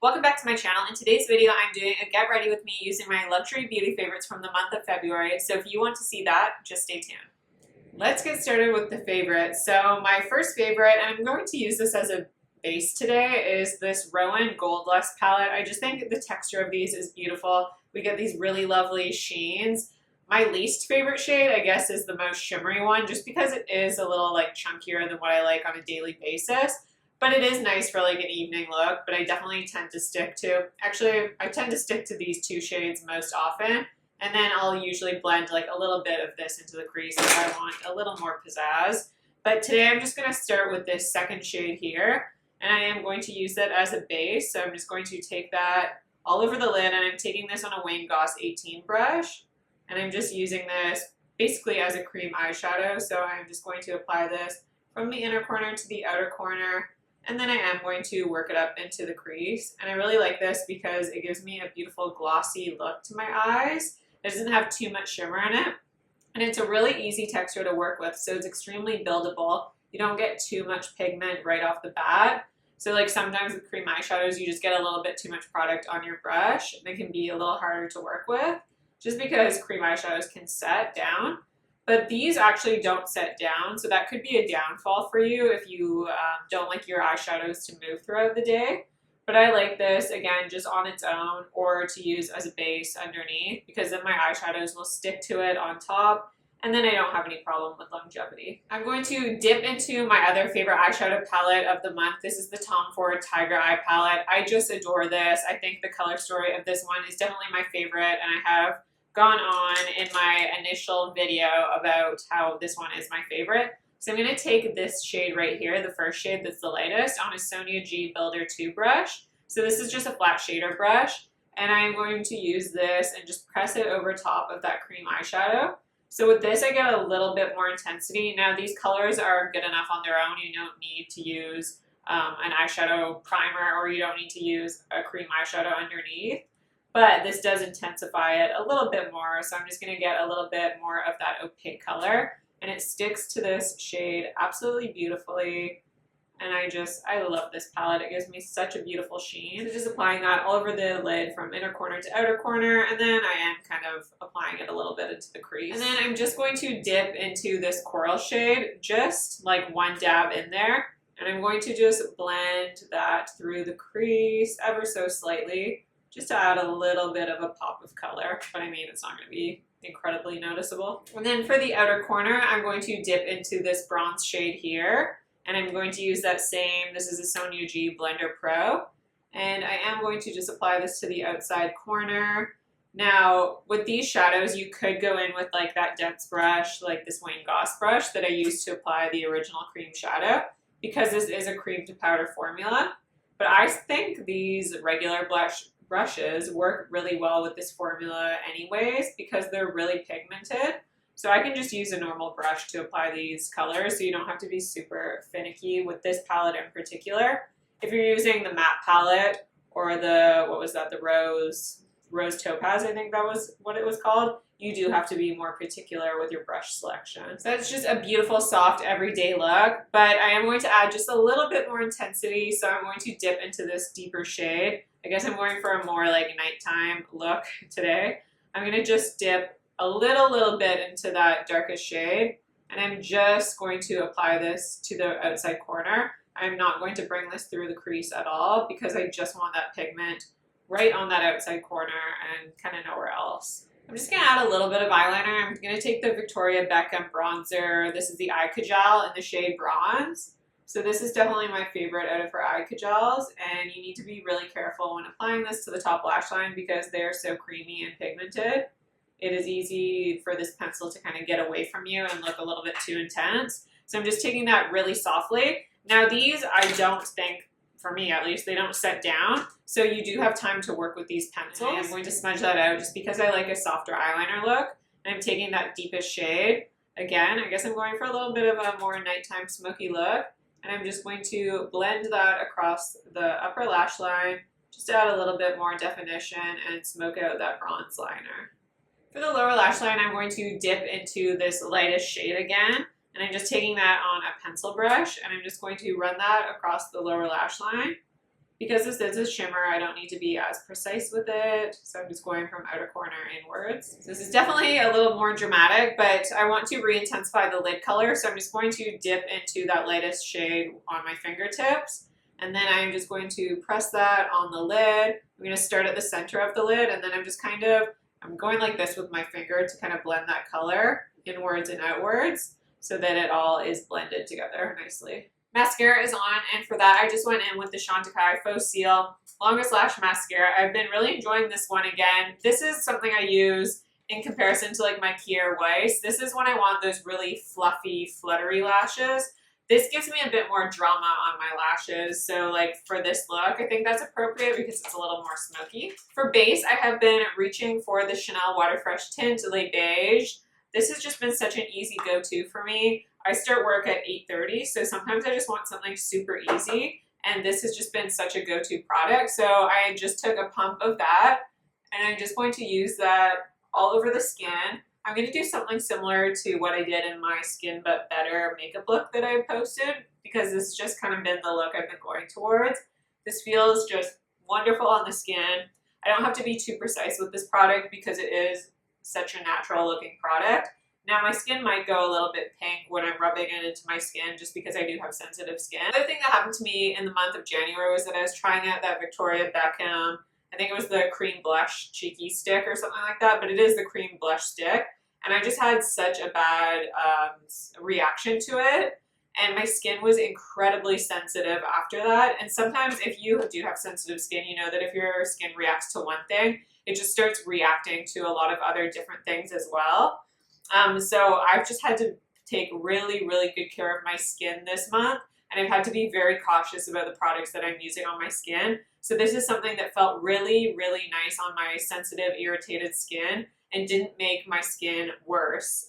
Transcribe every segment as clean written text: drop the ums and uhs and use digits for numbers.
Welcome back to my channel. In today's video, I'm doing a get ready with me using my luxury beauty favorites from the month of February. So if you want to see that, just stay tuned. Let's get started with the favorites. So my first favorite, and I'm going to use this as a base today, is this Rowan Goldlust palette. I just think the texture of these is beautiful. We get these really lovely sheens. My least favorite shade, I guess, is the most shimmery one, just because it is a little like chunkier than what I like on a daily basis. But it is nice for like an evening look, but I definitely tend to stick to, actually I tend to stick to these two shades most often, and then I'll usually blend like a little bit of this into the crease if I want a little more pizzazz. But today I'm just going to start with this second shade here, and I am going to use that as a base, so I'm just going to take that all over the lid, and I'm taking this on a Wayne Goss 18 brush, and I'm just using this basically as a cream eyeshadow, so I'm just going to apply this from the inner corner to the outer corner. And then I am going to work it up into the crease. And I really like this because it gives me a beautiful glossy look to my eyes. It doesn't have too much shimmer in it. And it's a really easy texture to work with, so it's extremely buildable. You don't get too much pigment right off the bat. So like sometimes with cream eyeshadows, you just get a little bit too much product on your brush, and it can be a little harder to work with just because cream eyeshadows can set down. But these actually don't set down, so that could be a downfall for you if you don't like your eyeshadows to move throughout the day. But I like this, again, just on its own or to use as a base underneath, because then my eyeshadows will stick to it on top, and then I don't have any problem with longevity. I'm going to dip into my other favorite eyeshadow palette of the month. This is the Tom Ford Tiger Eye palette. I just adore this. I think the color story of this one is definitely my favorite, and I have gone on in my initial video about how this one is my favorite. So I'm going to take this shade right here, the first shade that's the lightest, on a Sonia G Builder 2 brush. So this is just a flat shader brush, and I'm going to use this and just press it over top of that cream eyeshadow. So with this, I get a little bit more intensity. Now these colors are good enough on their own. You don't need to use an eyeshadow primer, or you don't need to use a cream eyeshadow underneath. But this does intensify it a little bit more, so I'm just going to get a little bit more of that opaque color, and it sticks to this shade absolutely beautifully, and I love this palette. It gives me such a beautiful sheen. So just applying that all over the lid from inner corner to outer corner, and then I am kind of applying it a little bit into the crease. And then I'm just going to dip into this coral shade, just like one dab in there, and I'm going to just blend that through the crease ever so slightly, just to add a little bit of a pop of color, but I mean, it's not going to be incredibly noticeable. And then for the outer corner, I'm going to dip into this bronze shade here, and I'm going to use that same, this is a Sonia G Blender Pro, and I am going to just apply this to the outside corner. Now, with these shadows, you could go in with like that dense brush, like this Wayne Goss brush that I used to apply the original cream shadow, because this is a cream to powder formula. But I think these regular brushes work really well with this formula anyways, because they're really pigmented. So I can just use a normal brush to apply these colors, so you don't have to be super finicky with this palette in particular. If you're using the matte palette or the, what was that, the Rose Topaz, I think that was what it was called, you do have to be more particular with your brush selection. So that's just a beautiful, soft, everyday look, but I am going to add just a little bit more intensity, so I'm going to dip into this deeper shade. I guess I'm going for a more like nighttime look today. I'm going to just dip a little bit into that darkest shade, and I'm just going to apply this to the outside corner. I'm not going to bring this through the crease at all, because I just want that pigment right on that outside corner and kind of nowhere else. I'm just going to add a little bit of eyeliner. I'm going to take the Victoria Beckham bronzer. This is the Eye Kajal in the shade Bronze. So this is definitely my favorite out of her eye kajals, and you need to be really careful when applying this to the top lash line because they're so creamy and pigmented. It is easy for this pencil to kind of get away from you and look a little bit too intense. So I'm just taking that really softly. Now these, I don't think, for me at least, they don't set down, so you do have time to work with these pencils. I'm going to smudge that out just because I like a softer eyeliner look, and I'm taking that deepest shade. Again, I guess I'm going for a little bit of a more nighttime smoky look, and I'm just going to blend that across the upper lash line, just to add a little bit more definition and smoke out that bronze liner. For the lower lash line, I'm going to dip into this lightest shade again, and I'm just taking that on a pencil brush, and I'm just going to run that across the lower lash line, Because this is a shimmer, I don't need to be as precise with it, so I'm just going from outer corner inwards. So this is definitely a little more dramatic, but I want to re-intensify the lid color, so I'm just going to dip into that lightest shade on my fingertips, and then I'm just going to press that on the lid. I'm going to start at the center of the lid, and then I'm going like this with my finger to kind of blend that color inwards and outwards so that it all is blended together nicely. Mascara is on, and for that I just went in with the Chantecaille Faux Seal Longest Lash Mascara. I've been really enjoying this one again. This is something I use in comparison to like my Kier Weiss. This is when I want those really fluffy, fluttery lashes. This gives me a bit more drama on my lashes, so like for this look, I think that's appropriate because it's a little more smoky. For base, I have been reaching for the Chanel Water Fresh Tint Le Beige. This has just been such an easy go-to for me. I start work at 8:30, so sometimes I just want something super easy, and this has just been such a go-to product. So I just took a pump of that, and I'm just going to use that all over the skin. I'm going to do something similar to what I did in my Skin But Better makeup look that I posted, because this has just kind of been the look I've been going towards. This feels just wonderful on the skin. I don't have to be too precise with this product because it is such a natural looking product. Now my skin might go a little bit pink when I'm rubbing it into my skin just because I do have sensitive skin. Another thing that happened to me in the month of January was that I was trying out that Victoria Beckham, I think it was the cream blush cheeky stick or something like that, but it is the cream blush stick. And I just had such a bad reaction to it. And my skin was incredibly sensitive after that. And sometimes if you do have sensitive skin, you know that if your skin reacts to one thing, it just starts reacting to a lot of other different things as well. So I've just had to take really, really good care of my skin this month, and I've had to be very cautious about the products that I'm using on my skin. So this is something that felt really, really nice on my sensitive, irritated skin and didn't make my skin worse.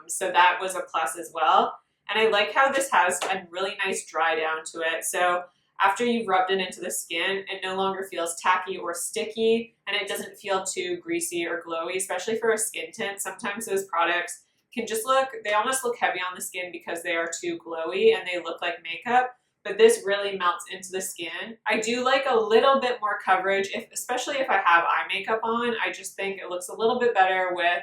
So that was a plus as well. And I like how this has a really nice dry down to it. So after you've rubbed it into the skin, it no longer feels tacky or sticky, and it doesn't feel too greasy or glowy, especially for a skin tint. Sometimes those products can just they almost look heavy on the skin because they are too glowy and they look like makeup, but this really melts into the skin. I do like a little bit more coverage, especially if I have eye makeup on. I just think it looks a little bit better with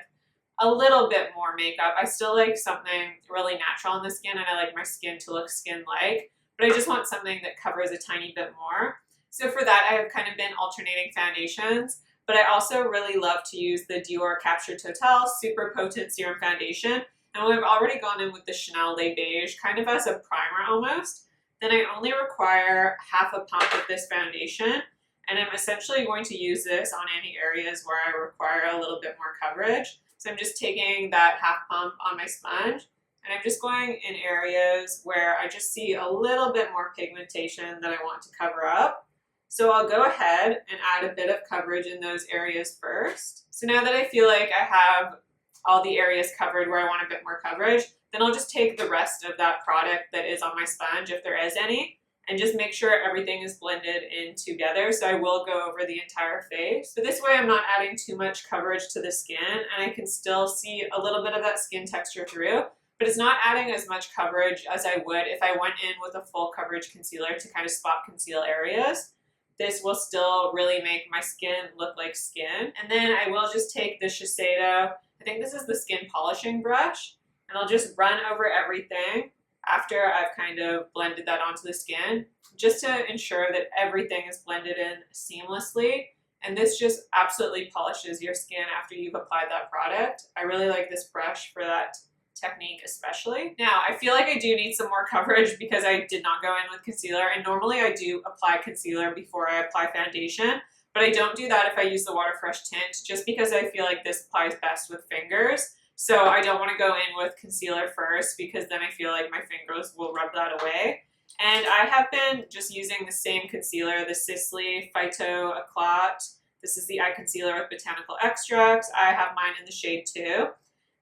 a little bit more makeup. I still like something really natural on the skin, and I like my skin to look skin-like, but I just want something that covers a tiny bit more. So for that, I have kind of been alternating foundations, but I also really love to use the Dior Capture Totale Super Potent Serum Foundation. And when I've already gone in with the Chanel Le Beige, kind of as a primer almost, then I only require half a pump of this foundation. And I'm essentially going to use this on any areas where I require a little bit more coverage. So I'm just taking that half pump on my sponge, and I'm just going in areas where I just see a little bit more pigmentation that I want to cover up. So I'll go ahead and add a bit of coverage in those areas first. So now that I feel like I have all the areas covered where I want a bit more coverage, then I'll just take the rest of that product that is on my sponge, if there is any, and just make sure everything is blended in together. So I will go over the entire face. So this way I'm not adding too much coverage to the skin, and I can still see a little bit of that skin texture through, but it's not adding as much coverage as I would if I went in with a full coverage concealer to kind of spot conceal areas. This will still really make my skin look like skin. And then I will just take the Shiseido, I think this is the skin polishing brush, and I'll just run over everything after I've kind of blended that onto the skin, just to ensure that everything is blended in seamlessly. And this just absolutely polishes your skin after you've applied that product. I really like this brush for that technique especially. Now, I feel like I do need some more coverage because I did not go in with concealer, and normally I do apply concealer before I apply foundation, but I don't do that if I use the Water Fresh Tint, just because I feel like this applies best with fingers. So I don't want to go in with concealer first because then I feel like my fingers will rub that away. And I have been just using the same concealer, the Sisley Phyto-Éclat. This is the eye concealer with botanical extracts. I have mine in the shade 2.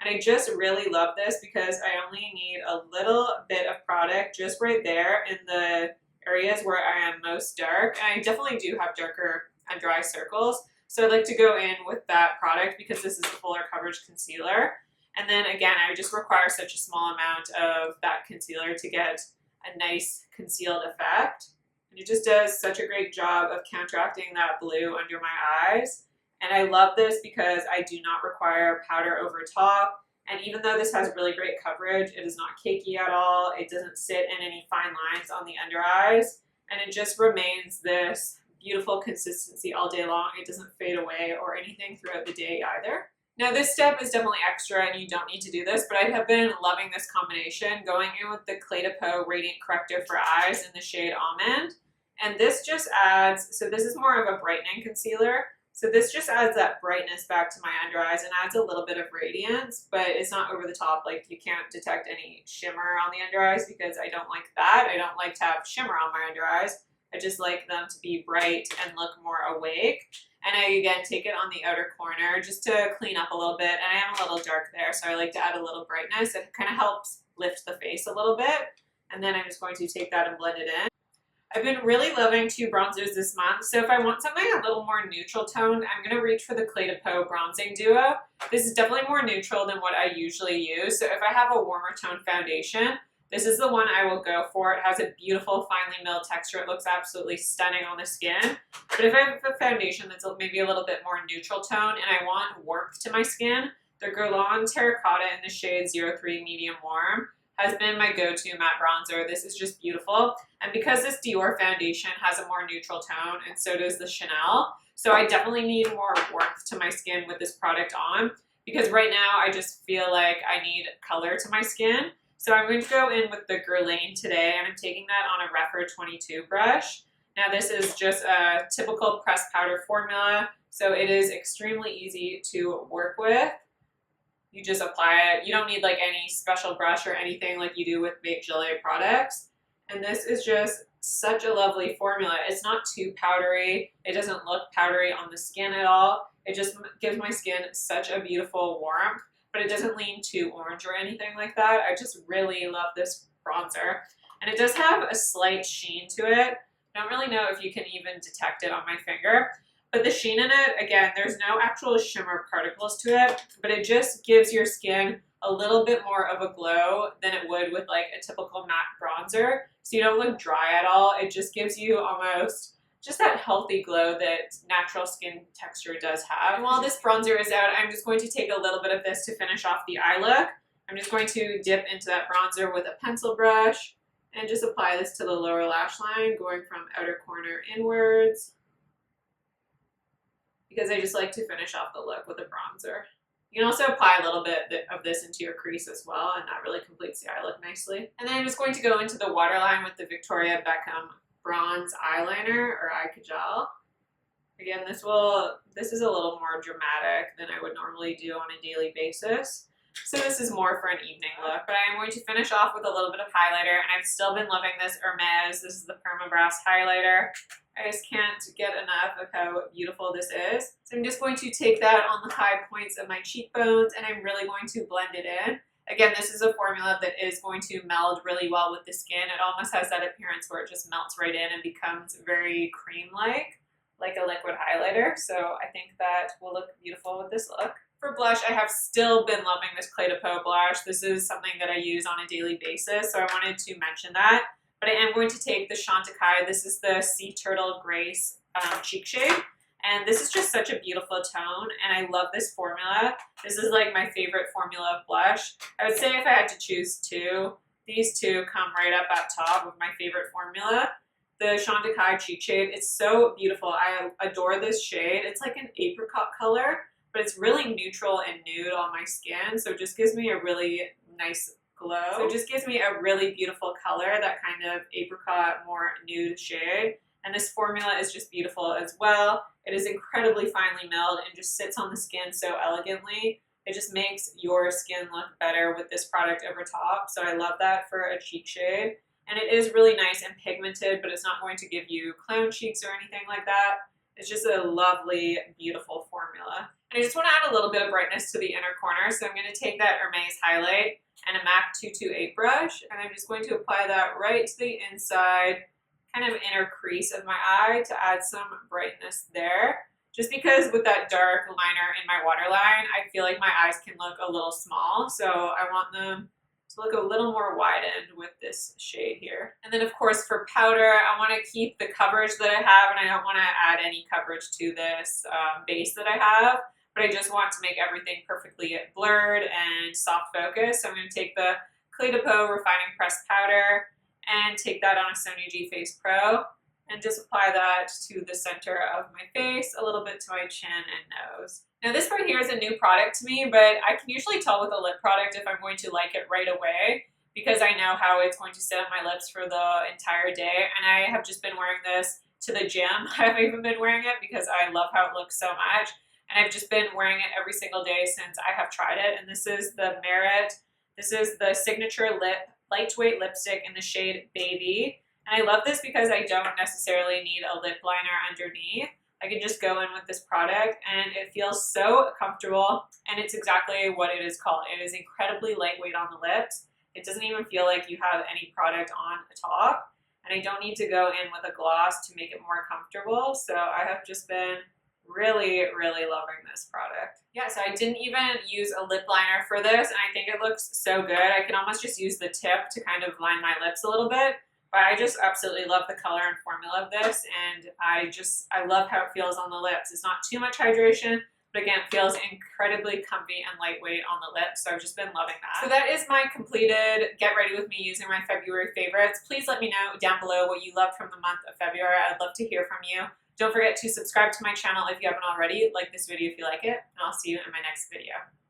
And I just really love this because I only need a little bit of product just right there in the areas where I am most dark. And I definitely do have darker and dry circles. So I like to go in with that product because this is a fuller coverage concealer. And then again, I just require such a small amount of that concealer to get a nice concealed effect. And it just does such a great job of counteracting that blue under my eyes. And I love this because I do not require powder over top. And even though this has really great coverage, it is not cakey at all. It doesn't sit in any fine lines on the under eyes. And it just remains this beautiful consistency all day long. It doesn't fade away or anything throughout the day either. Now this step is definitely extra and you don't need to do this, but I have been loving this combination, going in with the Cle De Peau Radiant Corrector for Eyes in the shade Almond. And this just adds, so this is more of a brightening concealer. So this just adds that brightness back to my under eyes and adds a little bit of radiance, but it's not over the top. Like you can't detect any shimmer on the under eyes because I don't like that. I don't like to have shimmer on my under eyes. I just like them to be bright and look more awake. And I, again, take it on the outer corner just to clean up a little bit. And I am a little dark there, so I like to add a little brightness. It kind of helps lift the face a little bit. And then I'm just going to take that and blend it in. I've been really loving two bronzers this month, so if I want something a little more neutral toned, I'm going to reach for the Cle De Peau Bronzing Duo. This is definitely more neutral than what I usually use, so if I have a warmer toned foundation, this is the one I will go for. It has a beautiful finely milled texture. It looks absolutely stunning on the skin. But if I have a foundation that's maybe a little bit more neutral tone and I want warmth to my skin, the Guerlain Terracotta in the shade 03 Medium Warm has been my go-to matte bronzer. This is just beautiful. And because this Dior foundation has a more neutral tone, and so does the Chanel, so I definitely need more warmth to my skin with this product on, because right now I just feel like I need color to my skin. So I'm going to go in with the Guerlain today, and I'm taking that on a Refer 22 brush. Now this is just a typical pressed powder formula, so it is extremely easy to work with. You just apply it. You don't need like any special brush or anything like you do with Baked Gelée products. And this is just such a lovely formula. It's not too powdery. It doesn't look powdery on the skin at all. It just gives my skin such a beautiful warmth, but it doesn't lean too orange or anything like that. I just really love this bronzer. And it does have a slight sheen to it. I don't really know if you can even detect it on my finger. But the sheen in it, again, there's no actual shimmer particles to it, but it just gives your skin a little bit more of a glow than it would with like a typical matte bronzer. So you don't look dry at all. It just gives you almost just that healthy glow that natural skin texture does have. And while this bronzer is out, I'm just going to take a little bit of this to finish off the eye look. I'm just going to dip into that bronzer with a pencil brush and just apply this to the lower lash line, going from outer corner inwards, because I just like to finish off the look with a bronzer. You can also apply a little bit of this into your crease as well, and that really completes the eye look nicely. And then I'm just going to go into the waterline with the Victoria Beckham Bronze Eyeliner or Eye Kajal. Again, this is a little more dramatic than I would normally do on a daily basis. So this is more for an evening look, but I am going to finish off with a little bit of highlighter, and I've still been loving this Hermes. This is the Permabrass highlighter. I just can't get enough of how beautiful this is. So I'm just going to take that on the high points of my cheekbones, and I'm really going to blend it in. Again, this is a formula that is going to meld really well with the skin. It almost has that appearance where it just melts right in and becomes very cream-like, like a liquid highlighter. So I think that will look beautiful with this look. For blush, I have still been loving this Cle De Peau blush. This is something that I use on a daily basis, so I wanted to mention that. But I am going to take the Chantecaille. This is the Sea Turtle Grace cheek shade. And this is just such a beautiful tone, and I love this formula. This is like my favorite formula of blush. I would say if I had to choose two, these two come right up at top of my favorite formula. The Chantecaille cheek shade, it's so beautiful. I adore this shade. It's like an apricot color, but it's really neutral and nude on my skin, so it just gives me a really nice glow. So it just gives me a really beautiful color, that kind of apricot, more nude shade. And this formula is just beautiful as well. It is incredibly finely milled and just sits on the skin so elegantly. It just makes your skin look better with this product over top. So I love that for a cheek shade. And it is really nice and pigmented, but it's not going to give you clown cheeks or anything like that. It's just a lovely, beautiful formula. And I just want to add a little bit of brightness to the inner corner. So I'm going to take that Hermes highlight and a MAC 228 brush, and I'm just going to apply that right to the inside, kind of inner crease of my eye to add some brightness there. Just because with that dark liner in my waterline, I feel like my eyes can look a little small. So I want them to look a little more widened with this shade here. And then of course for powder, I want to keep the coverage that I have, and I don't want to add any coverage to this base that I have, but I just want to make everything perfectly blurred and soft focus. So I'm going to take the Cle De Peau Refining Pressed Powder and take that on a Sony G Face Pro and just apply that to the center of my face, a little bit to my chin and nose. Now this right here is a new product to me, but I can usually tell with a lip product if I'm going to like it right away because I know how it's going to sit on my lips for the entire day. And I have just been wearing this to the gym. I haven't even been wearing it because I love how it looks so much. And I've just been wearing it every single day since I have tried it. And this is the Merit. This is the Signature Lightweight Lipstick in the shade Baby. And I love this because I don't necessarily need a lip liner underneath. I can just go in with this product and it feels so comfortable, and it's exactly what it is called. It is incredibly lightweight on the lips. It doesn't even feel like you have any product on the top, and I don't need to go in with a gloss to make it more comfortable. So I have just been really, really loving this product. Yeah, so I didn't even use a lip liner for this, and I think it looks so good. I can almost just use the tip to kind of line my lips a little bit. But I just absolutely love the color and formula of this, and I love how it feels on the lips. It's not too much hydration, but again, it feels incredibly comfy and lightweight on the lips, so I've just been loving that. So that is my completed Get Ready With Me using my February favorites. Please let me know down below what you loved from the month of February. I'd love to hear from you. Don't forget to subscribe to my channel if you haven't already. Like this video if you like it, and I'll see you in my next video.